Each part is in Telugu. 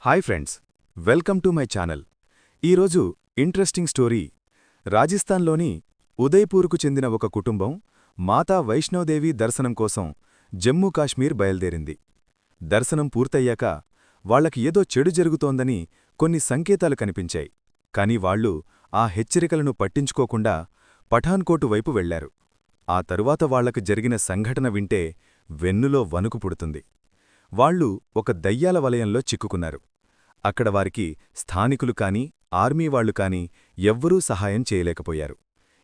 Hi friends, welcome to my channel. ఈరోజు ఇంట్రెస్టింగ్ స్టోరీ. రాజస్థాన్లోని ఉదయ్పూర్కు చెందిన ఒక కుటుంబం మాతా వైష్ణోదేవి దర్శనం కోసం జమ్మూ కాశ్మీర్ బయల్దేరింది. దర్శనం పూర్తయ్యాక వాళ్లకి ఏదో చెడు జరుగుతోందని కొన్ని సంకేతాలు కనిపించాయి. కాని వాళ్లు ఆ హెచ్చరికలను పట్టించుకోకుండా పఠాన్కోటు వైపు వెళ్లారు. ఆ తరువాత వాళ్లకు జరిగిన సంఘటన వింటే వెన్నులో వణుకు పుడుతుంది. వాళ్లు ఒక దయ్యాల వలయంలో చిక్కుకున్నారు. అక్కడ వారికి స్థానికులు కాని ఆర్మీ వాళ్లు కాని ఎవ్వరూ సహాయం చేయలేకపోయారు.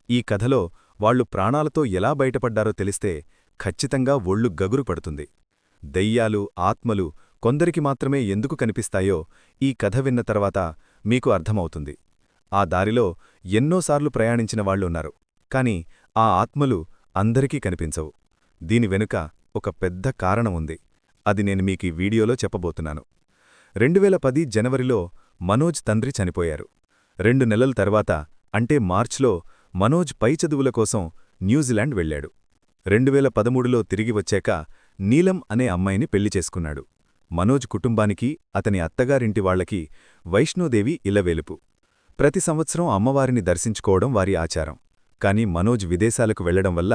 ఈ కథలో వాళ్లు ప్రాణాలతో ఎలా బయటపడ్డారో తెలిస్తే ఖచ్చితంగా ఒళ్ళు గగురు పడుతుంది. దెయ్యాలు, ఆత్మలు కొందరికి మాత్రమే ఎందుకు కనిపిస్తాయో ఈ కథ విన్న తర్వాత మీకు అర్థమవుతుంది. ఆ దారిలో ఎన్నోసార్లు ప్రయాణించిన వాళ్లున్నారు, కాని ఆ ఆత్మలు అందరికీ కనిపించవు. దీని వెనుక ఒక పెద్ద కారణం ఉంది. అది నేను మీకీ వీడియోలో చెప్పబోతున్నాను. 2010 జనవరిలో మనోజ్ తండ్రి చనిపోయారు. 2 నెలల తర్వాత అంటే మార్చ్లో మనోజ్ పై చదువుల కోసం న్యూజిలాండ్ వెళ్లాడు. 2013లో తిరిగి వచ్చాక నీలం అనే అమ్మాయిని పెళ్లి చేసుకున్నాడు. మనోజ్ కుటుంబానికి, అతని అత్తగారింటి వాళ్లకి వైష్ణోదేవి ఇలవేలుపు. ప్రతి సంవత్సరం అమ్మవారిని దర్శించుకోవడం వారి ఆచారం. కాని మనోజ్ విదేశాలకు వెళ్లడం వల్ల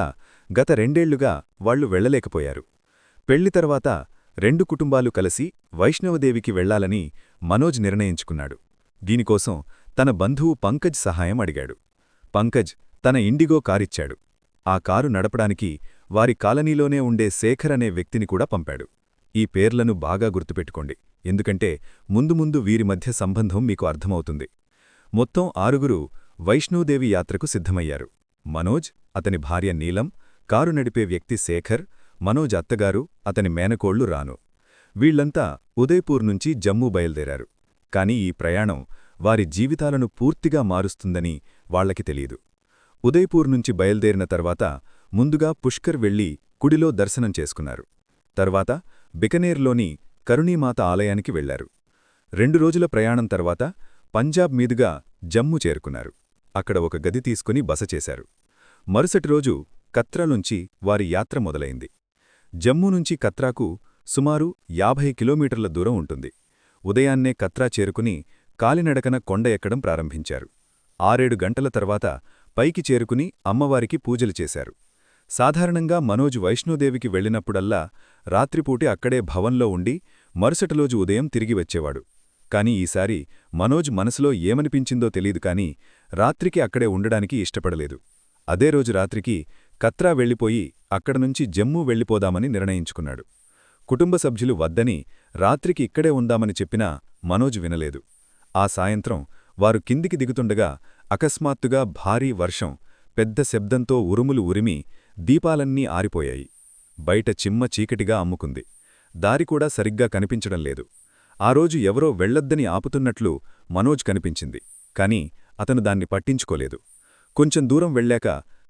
గత 2 ఏళ్లుగా వాళ్లు వెళ్లలేకపోయారు. పెళ్లి తర్వాత 2 కుటుంబాలు కలిసి వైష్ణవదేవికి వెళ్లాలని మనోజ్ నిర్ణయించుకున్నాడు. దీనికోసం తన బంధువు పంకజ్ సహాయం అడిగాడు. పంకజ్ తన ఇండిగో కారిచ్చాడు. ఆ కారు నడపడానికి వారి కాలనీలోనే ఉండే శేఖర్ అనే వ్యక్తిని కూడా పంపాడు. ఈ పేర్లను బాగా గుర్తుపెట్టుకోండి, ఎందుకంటే ముందు ముందు వీరి మధ్య సంబంధం మీకు అర్థమవుతుంది. మొత్తం 6 వైష్ణోదేవి యాత్రకు సిద్ధమయ్యారు. మనోజ్, అతని భార్య నీలం, కారు నడిపే వ్యక్తి శేఖర్, మనోజ్ అత్తగారు, అతని మేనకోళ్లు రాను. వీళ్లంతా ఉదయ్పూర్ నుంచి జమ్మూ బయల్దేరారు. కాని ఈ ప్రయాణం వారి జీవితాలను పూర్తిగా మారుస్తుందని వాళ్లకి తెలీదు. ఉదయ్పూర్ నుంచి బయల్దేరిన తర్వాత ముందుగా పుష్కర్ వెళ్లి కుడిలో దర్శనం చేసుకున్నారు. తర్వాత బికనేర్లోని కరుణీమాత ఆలయానికి వెళ్లారు. 2 రోజుల ప్రయాణం తర్వాత పంజాబ్ మీదుగా జమ్మూ చేరుకున్నారు. అక్కడ ఒక గది తీసుకుని బస చేశారు. మరుసటి రోజు కత్రా నుంచి వారి యాత్ర మొదలైంది. జమ్మూ నుంచి కత్రాకు సుమారు 50 కిలోమీటర్ల దూరం ఉంటుంది. ఉదయాన్నే కత్రా చేరుకుని కాలినడకన కొండ ఎక్కడం ప్రారంభించారు. 6-7 గంటల తర్వాత పైకి చేరుకుని అమ్మవారికి పూజలు చేశారు. సాధారణంగా మనోజ్ వైష్ణోదేవికి వెళ్లినప్పుడల్లా రాత్రిపూటి అక్కడే భవన్లో ఉండి మరుసటిరోజు ఉదయం తిరిగి వచ్చేవాడు. కాని ఈసారి మనోజ్ మనసులో ఏమనిపించిందో తెలీదు కాని రాత్రికి అక్కడే ఉండడానికి ఇష్టపడలేదు. అదే రోజు రాత్రికి కత్రా వెళ్లిపోయి అక్కడనుంచి జమ్మూ వెళ్లిపోదామని నిర్ణయించుకున్నాడు. కుటుంబ సభ్యులు వద్దని రాత్రికి ఇక్కడే ఉందామని చెప్పినా మనోజ్ వినలేదు. ఆ సాయంత్రం వారు కిందికి దిగుతుండగా అకస్మాత్తుగా భారీ వర్షం పెద్ద శబ్దంతో ఉరుములు ఉరిమి దీపాలన్నీ ఆరిపోయాయి. బయట చిమ్మ చీకటిగా అమ్ముకుంది. దారికూడా సరిగ్గా కనిపించడం లేదు. ఆ రోజు ఎవరో వెళ్లొద్దని ఆపుతున్నట్లు మనోజ్ కనిపించింది. కాని అతను దాన్ని పట్టించుకోలేదు. కొంచెం దూరం వెళ్ళాక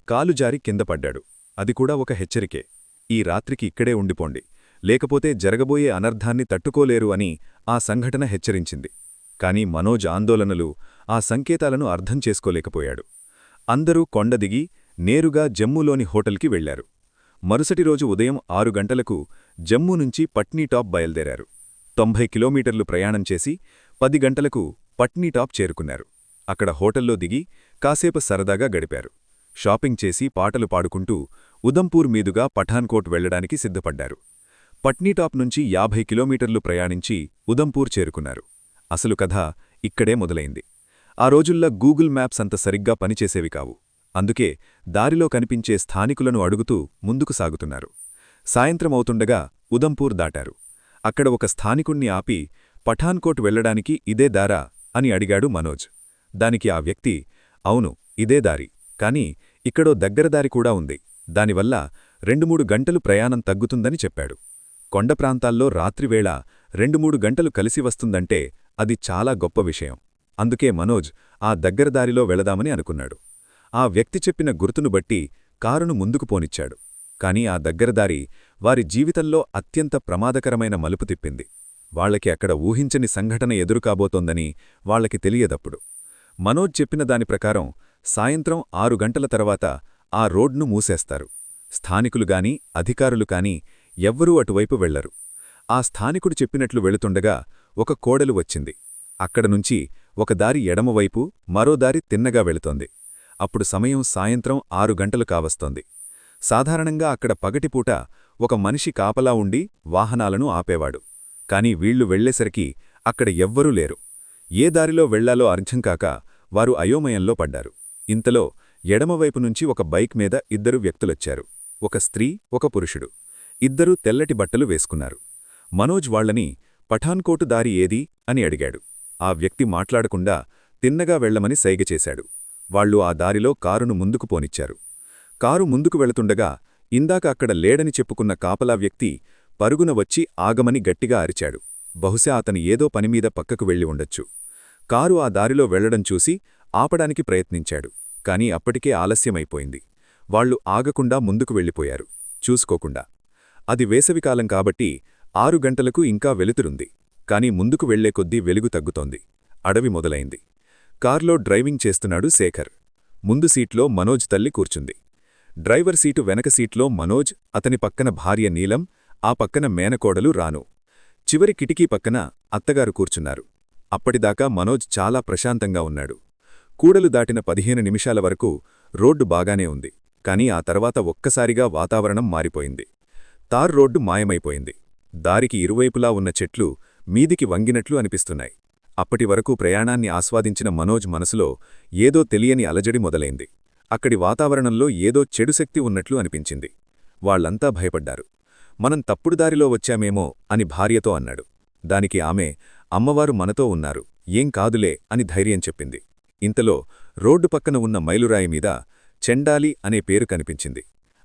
కాలు జారి కిందపడ్డాడు. అది కూడా ఒక హెచ్చరికే. ఈ రాత్రికి ఇక్కడే ఉండిపోండి, లేకపోతే జరగబోయే అనర్థాన్ని తట్టుకోలేరు అని ఆ సంఘటన హెచ్చరించింది. కాని మనోజ్ ఆందోళనలు, ఆ సంకేతాలను అర్థం చేసుకోలేకపోయాడు. అందరూ కొండ దిగి నేరుగా జమ్మూలోని హోటల్కి వెళ్లారు. మరుసటి రోజు ఉదయం 6 గంటలకు జమ్మూ నుంచి పట్నీటాప్ బయల్దేరారు. 90 కిలోమీటర్లు ప్రయాణం చేసి 10 గంటలకు పట్నీటాప్ చేరుకున్నారు. అక్కడ హోటల్లో దిగి కాసేపు సరదాగా గడిపారు. షాపింగ్ చేసి పాటలు పాడుకుంటూ ఉదంపూర్ మీదుగా పఠాన్కోట్ వెళ్లడానికి సిద్ధపడ్డారు. పట్నీటాప్ నుంచి 50 కిలోమీటర్లు ప్రయాణించి ఉదంపూర్ చేరుకున్నారు. అసలు కథ ఇక్కడే మొదలైంది. ఆ రోజుల్లో గూగుల్ మ్యాప్స్ అంత సరిగ్గా పనిచేసేవి కావు. అందుకే దారిలో కనిపించే స్థానికులను అడుగుతూ ముందుకు సాగుతున్నారు. సాయంత్రమవుతుండగా ఉదంపూర్ దాటారు. అక్కడ ఒక స్థానికుణ్ణి ఆపి పఠాన్కోట్ వెళ్లడానికి ఇదే దారా అని అడిగాడు మనోజ్. దానికి ఆ వ్యక్తి, అవును, ఇదే దారి, కాని ఇక్కడో దగ్గరదారి కూడా ఉంది, దానివల్ల 2-3 గంటలు ప్రయాణం తగ్గుతుందని చెప్పాడు. కొండ ప్రాంతాల్లో రాత్రివేళ 2-3 గంటలు కలిసి వస్తుందంటే అది చాలా గొప్ప విషయం. అందుకే మనోజ్ ఆ దగ్గరదారిలో వెళదామని అనుకున్నాడు. ఆ వ్యక్తి చెప్పిన గుర్తును బట్టి కారును ముందుకు పోనిచ్చాడు. కాని ఆ దగ్గరదారి వారి జీవితంలో అత్యంత ప్రమాదకరమైన మలుపు తిప్పింది. వాళ్లకి అక్కడ ఊహించని సంఘటన ఎదురుకాబోతోందని వాళ్లకి తెలియదప్పుడు. మనోజ్ చెప్పిన దాని ప్రకారం సాయంత్రం 6 గంటల తర్వాత ఆ రోడ్ను మూసేస్తారు. స్థానికులుగాని అధికారులు కాని ఎవ్వరూ అటువైపు వెళ్లరు. ఆ స్థానికుడు చెప్పినట్లు వెళుతుండగా ఒక కోడలు వచ్చింది. అక్కడనుంచి ఒక దారి ఎడమవైపు మరో దారి తిన్నగా వెళుతోంది. అప్పుడు సమయం సాయంత్రం 6 గంటలు కావస్తోంది. సాధారణంగా అక్కడ పగటిపూట ఒక మనిషి కాపలా ఉండి వాహనాలను ఆపేవాడు. కాని వీళ్లు వెళ్లేసరికి అక్కడ ఎవ్వరూ లేరు. ఏ దారిలో వెళ్లాలో అర్థంకాక వారు అయోమయంలో పడ్డారు. ఇంతలో ఎడమవైపునుంచి ఒక బైక్ మీద 2 వ్యక్తులొచ్చారు. ఒక స్త్రీ, ఒక పురుషుడు. ఇద్దరూ తెల్లటి బట్టలు వేసుకున్నారు. మనోజ్ వాళ్లని పఠాన్కోటు దారి ఏది అని అడిగాడు. ఆ వ్యక్తి మాట్లాడకుండా తిన్నగా వెళ్లమని సైగచేశాడు. వాళ్లు ఆ దారిలో కారును ముందుకు పోనిచ్చారు. కారు ముందుకు వెళుతుండగా ఇందాక అక్కడ లేడని చెప్పుకున్న కాపలా వ్యక్తి పరుగున వచ్చి ఆగమని గట్టిగా అరిచాడు. బహుశా అతను ఏదో పనిమీద పక్కకు వెళ్లి ఉండొచ్చు. కారు ఆ దారిలో వెళ్లడం చూసి ఆపడానికి ప్రయత్నించాడు. కాని అప్పటికే ఆలస్యమైపోయింది. వాళ్లు ఆగకుండా ముందుకు వెళ్ళిపోయారు, చూసుకోకుండా. అది వేసవికాలం కాబట్టి 6 గంటలకు ఇంకా వెలుతురుంది. కాని ముందుకు వెళ్లే కొద్దీ వెలుగు తగ్గుతోంది. అడవి మొదలైంది. కార్లో డ్రైవింగ్ చేస్తున్నాడు శేఖర్. ముందు సీట్లో మనోజ్ తల్లి కూర్చుంది. డ్రైవర్ సీటు వెనక సీట్లో మనోజ్, అతని పక్కన భార్య నీలం, ఆ పక్కన మేనకోడలు రాను. చివరి కిటికీ పక్కన అత్తగారు కూర్చున్నారు. అప్పటిదాకా మనోజ్ చాలా ప్రశాంతంగా ఉన్నాడు. కూడలు దాటిన 15 నిమిషాల వరకు రోడ్డు బాగానే ఉంది. కాని ఆ తర్వాత ఒక్కసారిగా వాతావరణం మారిపోయింది. తార్ రోడ్డు మాయమైపోయింది. దారికి ఇరువైపులా ఉన్న చెట్లు మీదికి వంగినట్లు అనిపిస్తున్నాయి. అప్పటివరకు ప్రయాణాన్ని ఆస్వాదించిన మనోజ్ మనసులో ఏదో తెలియని అలజడి మొదలైంది. అక్కడి వాతావరణంలో ఏదో చెడుశక్తి ఉన్నట్లు అనిపించింది. వాళ్లంతా భయపడ్డారు. మనం తప్పుడు దారిలో వచ్చామేమో అని భార్యతో అన్నాడు. దానికి ఆమె, అమ్మవారు మనతో ఉన్నారు, ఏం కాదులే అని ధైర్యం చెప్పింది. ఇంతలో రోడ్డు పక్కన ఉన్న మైలురాయి మీద చెండాలి అనే పేరు కనిపించింది.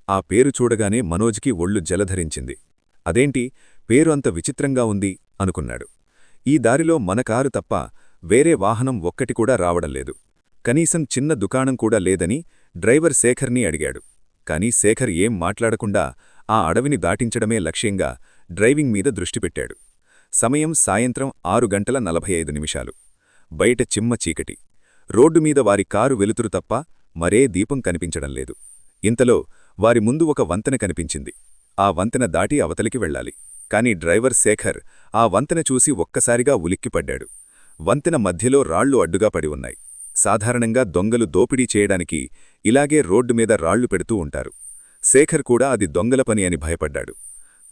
ఆ పేరు చూడగానే మనోజ్కి ఒళ్ళు జలధరించింది. అదేంటి, పేరు అంత విచిత్రంగా ఉంది అనుకున్నాడు. ఈ దారిలో మన కారు తప్ప వేరే వాహనం ఒక్కటి కూడా రావడంలేదు. కనీసం చిన్న దుకాణం కూడా లేదని డ్రైవర్ శేఖర్ని అడిగాడు. కాని శేఖర్ ఏం మాట్లాడకుండా ఆ అడవిని దాటించడమే లక్ష్యంగా డ్రైవింగ్ మీద దృష్టిపెట్టాడు. సమయం సాయంత్రం 6:45. బయట చిమ్మ చీకటి. రోడ్డుమీద వారి కారు వెలుతురు తప్ప మరే దీపం కనిపించడంలేదు. ఇంతలో వారి ముందు ఒక వంతెన కనిపించింది. ఆ వంతెన దాటి అవతలికి వెళ్ళాలి. కాని డ్రైవర్ శేఖర్ ఆ వంతెన చూసి ఒక్కసారిగా ఉలిక్కిపడ్డాడు. వంతెన మధ్యలో రాళ్లు అడ్డుగా పడి ఉన్నాయి. సాధారణంగా దొంగలు దోపిడీ చేయడానికి ఇలాగే రోడ్డు మీద రాళ్లు పెడుతూ ఉంటారు. శేఖర్ కూడా అది దొంగల పని అని భయపడ్డాడు.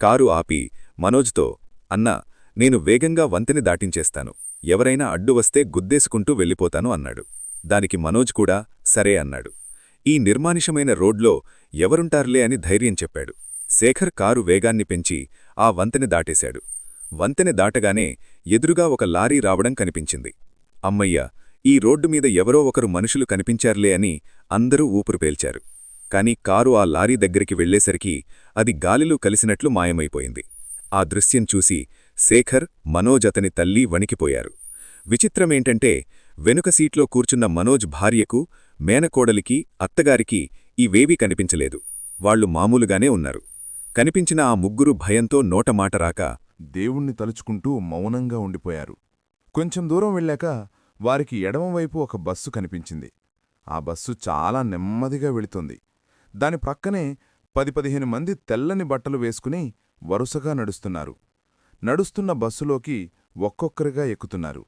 కారు ఆపి మనోజ్తో, అన్నా, నేను వేగంగా వంతెని దాటించేస్తాను, ఎవరైనా అడ్డు వస్తే గుద్దేసుకుంటూ వెళ్ళిపోతాను అన్నాడు. దానికి మనోజ్ కూడా సరే అన్నాడు. ఈ నిర్మానుషమైన రోడ్లో ఎవరుంటారులే అని ధైర్యం చెప్పాడు. శేఖర్ కారు వేగాన్ని పెంచి ఆ వంతెని దాటేశాడు. వంతెని దాటగానే ఎదురుగా ఒక లారీ రావడం కనిపించింది. అమ్మయ్య, ఈ రోడ్డు మీద ఎవరో ఒకరు మనుషులు కనిపించారులే అని అందరూ ఊపిరి పీల్చారు. కాని కారు ఆ లారీ దగ్గరికి వెళ్లేసరికి అది గాలిలో కలిసినట్లు మాయమైపోయింది. ఆ దృశ్యం చూసి శేఖర్, మనోజ్ అతని తల్లి వణికిపోయారు. విచిత్రమేంటంటే వెనుక సీట్లో కూర్చున్న మనోజ్ భార్యకు, మేనకోడలికి, అత్తగారికి ఇవేవీ కనిపించలేదు. వాళ్లు మామూలుగానే ఉన్నారు. కనిపించిన ఆ ముగ్గురు భయంతో నోటమాట రాక దేవుణ్ణి తలుచుకుంటూ మౌనంగా ఉండిపోయారు. కొంచెం దూరం వెళ్ళాక వారికి ఎడమవైపు ఒక బస్సు కనిపించింది. ఆ బస్సు చాలా నెమ్మదిగా వెళుతోంది. దాని ప్రక్కనే 10-15 మంది తెల్లని బట్టలు వేసుకుని వరుసగా నడుస్తున్నారు. నడుస్తున్న బస్సులోకి ఒక్కొక్కరిగా ఎక్కుతున్నారు.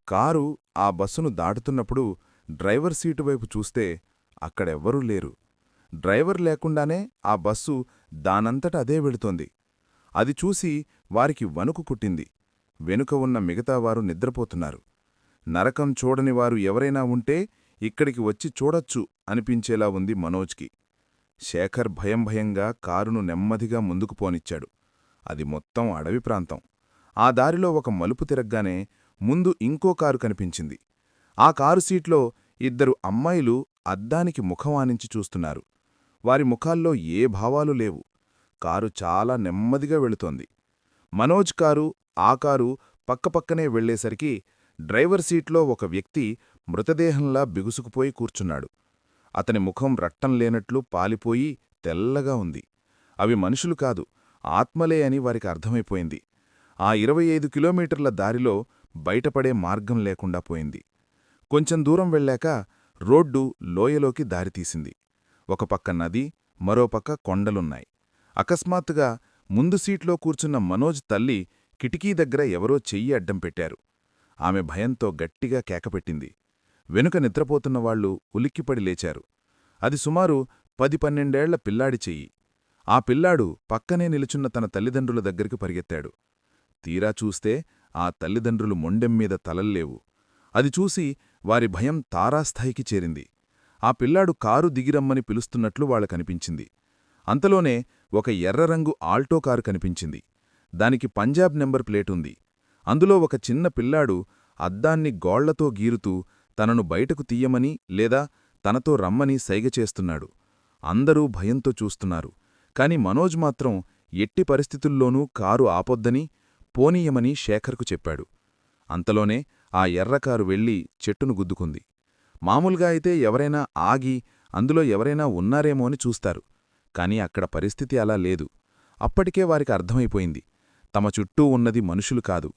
కారు ఆ బస్సును దాటుతున్నప్పుడు డ్రైవర్ సీటు వైపు చూస్తే అక్కడెవ్వరూ లేరు. డ్రైవర్ లేకుండానే ఆ బస్సు దానంతట అదే వెళుతోంది. అది చూసి వారికి వణుకు కుట్టింది. వెనుక ఉన్న మిగతావారు నిద్రపోతున్నారు. నరకం చూడనివారు ఎవరైనా ఉంటే ఇక్కడికి వచ్చి చూడొచ్చు అనిపించేలా ఉంది మనోజ్కి. శేఖర్ భయంగా కారును నెమ్మదిగా ముందుకు పోనిచ్చాడు. అది మొత్తం అడవి ప్రాంతం. ఆ దారిలో ఒక మలుపు తిరగ్గానే ముందు ఇంకో కారు కనిపించింది. ఆ కారు సీట్లో 2 అమ్మాయిలు అద్దానికి ముఖం ఆనించి చూస్తున్నారు. వారి ముఖాల్లో ఏ భావాలు లేవు. కారు చాలా నెమ్మదిగా వెళుతోంది. మనోజ్ కారు, ఆ కారు పక్కపక్కనే వెళ్లేసరికి డ్రైవర్ సీట్లో ఒక వ్యక్తి మృతదేహంలా బిగుసుకుపోయి కూర్చున్నాడు. అతని ముఖం రట్టం లేనట్లు పాలిపోయి తెల్లగా ఉంది. అవి మనుషులు కాదు, ఆత్మలే అని వారికి అర్థమైపోయింది. ఆ 25 కిలోమీటర్ల దారిలో బయటపడే మార్గం లేకుండా పోయింది. కొంచెం దూరం వెళ్ళాక రోడ్డు లోయలోకి దారితీసింది. ఒక పక్క నది, మరోపక్క కొండలున్నాయి. అకస్మాత్తుగా ముందు సీట్లో కూర్చున్న మనోజ్ తల్లి కిటికీ దగ్గర ఎవరో చెయ్యి అడ్డం పెట్టారు. ఆమె భయంతో గట్టిగా కేకపెట్టింది. వెనుక నిద్రపోతున్న వాళ్లు ఉలిక్కిపడి లేచారు. అది సుమారు 10-12 ఏళ్ల పిల్లాడి చెయ్యి. ఆ పిల్లాడు పక్కనే నిలుచున్న తన తల్లిదండ్రుల దగ్గరికి పరిగెత్తాడు. తీరా చూస్తే ఆ తల్లిదండ్రులు మొండెంమీద తలల్లేవు. అది చూసి వారి భయం తారాస్థాయికి చేరింది. ఆ పిల్లాడు కారు దిగిరమ్మని పిలుస్తున్నట్లు వాళ్ళకనిపించింది. అంతలోనే ఒక ఎర్రరంగు ఆల్టో కారు కనిపించింది. దానికి పంజాబ్ నెంబర్ ప్లేటుంది. అందులో ఒక చిన్న పిల్లాడు అద్దాన్ని గోళ్లతో గీరుతూ తనను బయటకు తీయమని లేదా తనతో రమ్మని సైగ చేస్తున్నాడు. అందరూ భయంతో చూస్తున్నారు. కాని మనోజ్ మాత్రం ఎట్టి పరిస్థితుల్లోనూ కారు ఆపొద్దని, పోనీయమని శేఖర్కు చెప్పాడు. అంతలోనే ఆ ఎర్రకారు వెళ్ళి చెట్టును గుద్దుకుంది. మామూలుగా అయితే ఎవరైనా ఆగి అందులో ఎవరైనా ఉన్నారేమో అని చూస్తారు. కాని అక్కడ పరిస్థితి అలా లేదు. అప్పటికే వారికి అర్థమైపోయింది, తమ చుట్టూ ఉన్నది మనుషులు కాదు.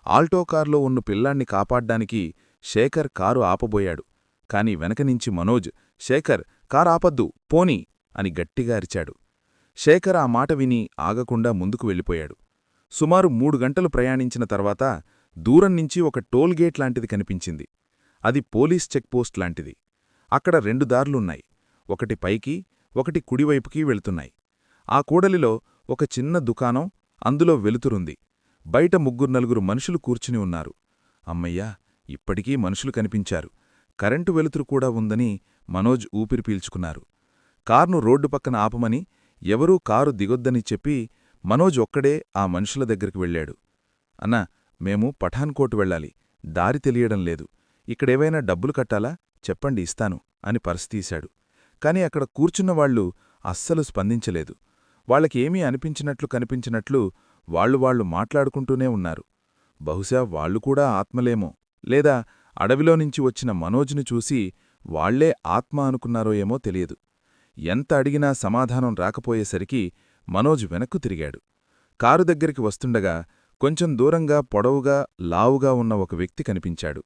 ఆల్టో కారులో ఉన్న పిల్లాణ్ణి కాపాడ్డానికి శేఖర్ కారు ఆపబోయాడు. కాని వెనకనించి మనోజ్, శేఖర్, కారాపద్దు, పోనీ అని గట్టిగా అరిచాడు. శేఖర్ ఆ మాట విని ఆగకుండా ముందుకు వెళ్ళిపోయాడు. సుమారు 3 గంటలు ప్రయాణించిన తర్వాత దూరంనుంచి ఒక టోల్గేట్ లాంటిది కనిపించింది. అది పోలీస్ చెక్పోస్ట్ లాంటిది. అక్కడ 2 దారులున్నాయి. ఒకటి పైకి, ఒకటి కుడివైపుకి వెళ్తున్నాయి. ఆ కూడలిలో ఒక చిన్న దుకాణం, అందులో వెలుతురుంది. బయట 3-4 మనుషులు కూర్చుని ఉన్నారు. అమ్మయ్యా, ఇప్పటికీ మనుషులు కనిపించారు. కరెంటు వెలుతురు కూడా ఉందని మనోజ్ ఊపిరి పీల్చుకున్నారు. కార్ను రోడ్డు పక్కన ఆపమని, ఎవరూ కారు దిగొద్దని చెప్పి మనోజ్ ఒక్కడే ఆ మనుషుల దగ్గరికి వెళ్ళాడు. అన్నా, మేము పఠాన్కోట్ వెళ్ళాలి. దారి తెలియడం లేదు. ఇక్కడేవైనా డబ్బులు కట్టాలా? చెప్పండి, ఇస్తాను అని పర్సు తీశాడు. కాని అక్కడ కూర్చున్నవాళ్లు అస్సలు స్పందించలేదు. వాళ్ళకి ఏమీ అనిపించినట్లు కనిపించినట్లు వాళ్ళు మాట్లాడుకుంటూనే ఉన్నారు. బహుశా వాళ్లు కూడా ఆత్మలేమో, లేదా అడవిలోనుంచి వచ్చిన మనోజ్ను చూసి వాళ్లే ఆత్మ అనుకున్నారో ఏమో తెలియదు. ఎంత అడిగినా సమాధానం రాకపోయేసరికి మనోజ్ వెనక్కు తిరిగాడు. కారు దగ్గరికి వస్తుండగా కొంచెం దూరంగా పొడవుగా, లావుగా ఉన్న ఒక వ్యక్తి కనిపించాడు.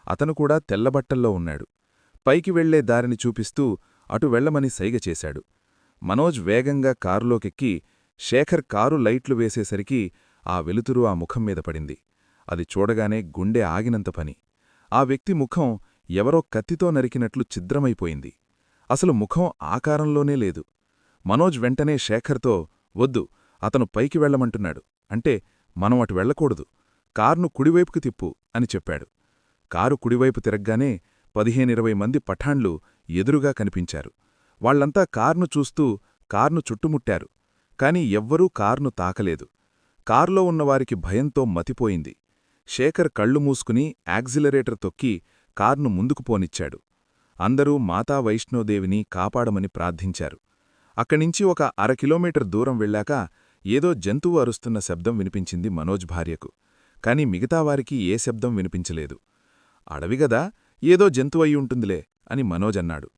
అతను కూడా తెల్లబట్టల్లో ఉన్నాడు. పైకి వెళ్లే దారిని చూపిస్తూ అటు వెళ్లమని సైగ చేశాడు. మనోజ్ వేగంగా కారులోకెక్కి శేఖర్ కారు లైట్లు వేసేసరికి ఆ వెలుతురు ఆ ముఖం మీద పడింది. అది చూడగానే గుండె ఆగినంత పని. ఆ వ్యక్తి ముఖం ఎవరో కత్తితో నరికినట్లు ఛిద్రమైపోయింది. అసలు ముఖం ఆకారంలోనే లేదు. మనోజ్ వెంటనే శేఖర్తో, వద్దు, అతను పైకి వెళ్లమంటున్నాడు, అంటే మనం అటు వెళ్లకూడదు, కార్ను కుడివైపుకు తిప్పు అని చెప్పాడు. కారు కుడివైపు తిరగ్గానే 15-20 మంది పఠాన్లు ఎదురుగా కనిపించారు. వాళ్లంతా కార్ను చూస్తూ కార్ను చుట్టుముట్టారు. కాని ఎవ్వరూ కార్ను తాకలేదు. కారులో ఉన్నవారికి భయంతో మతిపోయింది. శేఖర్ కళ్ళు మూసుకుని యాక్సిలరేటర్ తొక్కి కార్ను ముందుకు పోనిచ్చాడు. అందరూ మాతా వైష్ణోదేవిని కాపాడమని ప్రార్థించారు. అక్కడ్నించి ఒక 1/2 కిలోమీటర్ దూరం వెళ్ళాక ఏదో జంతువు అరుస్తున్న శబ్దం వినిపించింది మనోజ్ భార్యకు. కాని మిగతావారికి ఏ శబ్దం వినిపించలేదు. అడవిగదా, ఏదో జంతువయ్యుంటుందిలే అని మనోజ్ అన్నాడు.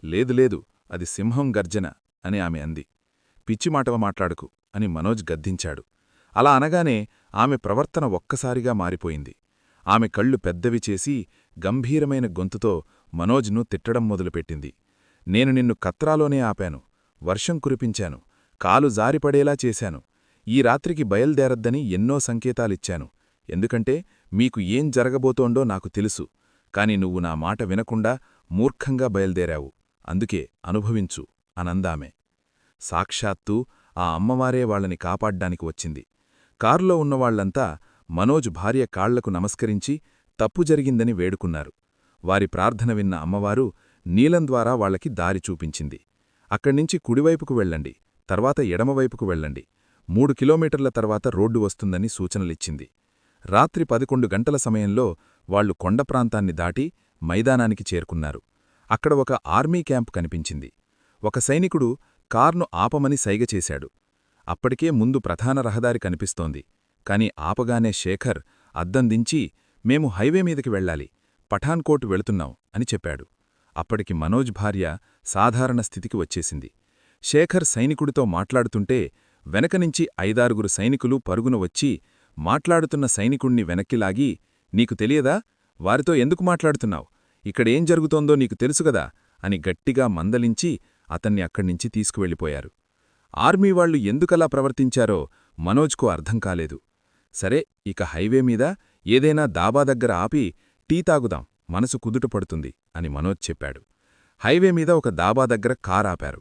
లేదు, అది సింహం గర్జన అని ఆమె అంది. పిచ్చిమాటవ మాట్లాడుకు అని మనోజ్ గద్దించాడు. అలా అనగానే ఆమె ప్రవర్తన ఒక్కసారిగా మారిపోయింది. ఆమె కళ్ళు పెద్దవి చేసి గంభీరమైన గొంతుతో మనోజ్ను తిట్టడం మొదలుపెట్టింది. నేను నిన్ను కత్రాలోనే ఆపాను, వర్షం కురిపించాను, కాలు జారిపడేలా చేశాను, ఈ రాత్రికి బయల్దేరద్దని ఎన్నో సంకేతాలిచ్చాను. ఎందుకంటే మీకు ఏం జరగబోతోండో నాకు తెలుసు. కాని నువ్వు నా మాట వినకుండా మూర్ఖంగా బయల్దేరావు. అందుకే అనుభవించు అనందామె. సాక్షాత్తూ ఆ అమ్మవారే వాళ్లని కాపాడ్డానికి వచ్చింది. కారులో ఉన్నవాళ్లంతా మనోజ్ భార్య కాళ్లకు నమస్కరించి తప్పు జరిగిందని వేడుకున్నారు. వారి ప్రార్థన విన్న అమ్మవారు నీలం ద్వారా వాళ్లకి దారి చూపించింది. అక్కడ్నించి కుడివైపుకు వెళ్ళండి, తర్వాత ఎడమవైపుకు వెళ్ళండి, 3 కిలోమీటర్ల తర్వాత రోడ్డు వస్తుందని సూచనలిచ్చింది. రాత్రి 11 గంటల సమయంలో వాళ్లు కొండ ప్రాంతాన్ని దాటి మైదానానికి చేరుకున్నారు. అక్కడ ఒక ఆర్మీ క్యాంప్ కనిపించింది. ఒక సైనికుడు కార్ను ఆపమని సైగ చేశాడు. అప్పటికే ముందు ప్రధాన రహదారి కనిపిస్తోంది. కాని ఆపగానే శేఖర్ అద్దం దించి, మేము హైవే మీదకి వెళ్ళాలి, పఠాన్కోట్ వెళుతున్నాం అని చెప్పాడు. అప్పటికి మనోజ్ భార్య సాధారణ స్థితికి వచ్చేసింది. శేఖర్ సైనికుడితో మాట్లాడుతుంటే వెనకనించి 5-6 సైనికులు పరుగున వచ్చి మాట్లాడుతున్న సైనికుణ్ణి వెనక్కిలాగి, నీకు తెలియదా? వారితో ఎందుకు మాట్లాడుతున్నావు? ఇక్కడేం జరుగుతోందో నీకు తెలుసుగదా అని గట్టిగా మందలించి అతన్ని అక్కడ్నించి తీసుకువెళ్ళిపోయారు. ఆర్మీవాళ్లు ఎందుకలా ప్రవర్తించారో మనోజ్కు అర్థం కాలేదు. సరే, ఇక హైవే మీద ఏదైనా దాబా దగ్గర ఆపి టీ తాగుదాం, మనసు కుదుట పడుతుంది అని మనోజ్ చెప్పాడు. హైవే మీద ఒక దాబా దగ్గర కారాపారు.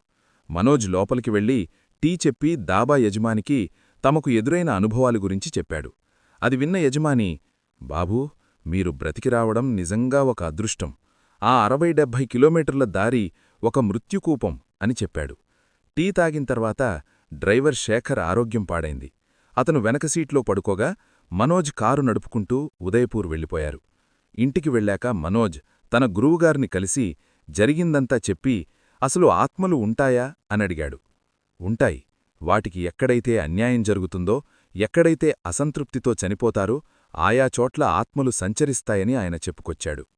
మనోజ్ లోపలికి వెళ్లి టీ చెప్పి దాబా యజమానికి తమకు ఎదురైన అనుభవాల గురించి చెప్పాడు. అది విన్న యజమాని, బాబూ, మీరు బ్రతికి రావడం నిజంగా ఒక అదృష్టం. ఆ 60-70 కిలోమీటర్ల దారి ఒక మృత్యుకూపం అని చెప్పాడు. టీ తాగిన డ్రైవర్ శేఖర్ ఆరోగ్యం పాడైంది. అతను వెనక సీట్లో పడుకోగా మనోజ్ కారు నడుపుకుంటూ ఉదయపూర్ వెళ్ళిపోయారు. ఇంటికి వెళ్ళాక మనోజ్ తన గురువుగారిని కలిసి జరిగిందంతా చెప్పి, అసలు ఆత్మలు ఉంటాయా అనడిగాడు. ఉంటాయి. వాటికి ఎక్కడైతే అన్యాయం జరుగుతుందో, ఎక్కడైతే అసంతృప్తితో చనిపోతారో ఆయా చోట్ల ఆత్మలు సంచరిస్తాయని ఆయన చెప్పుకొచ్చాడు.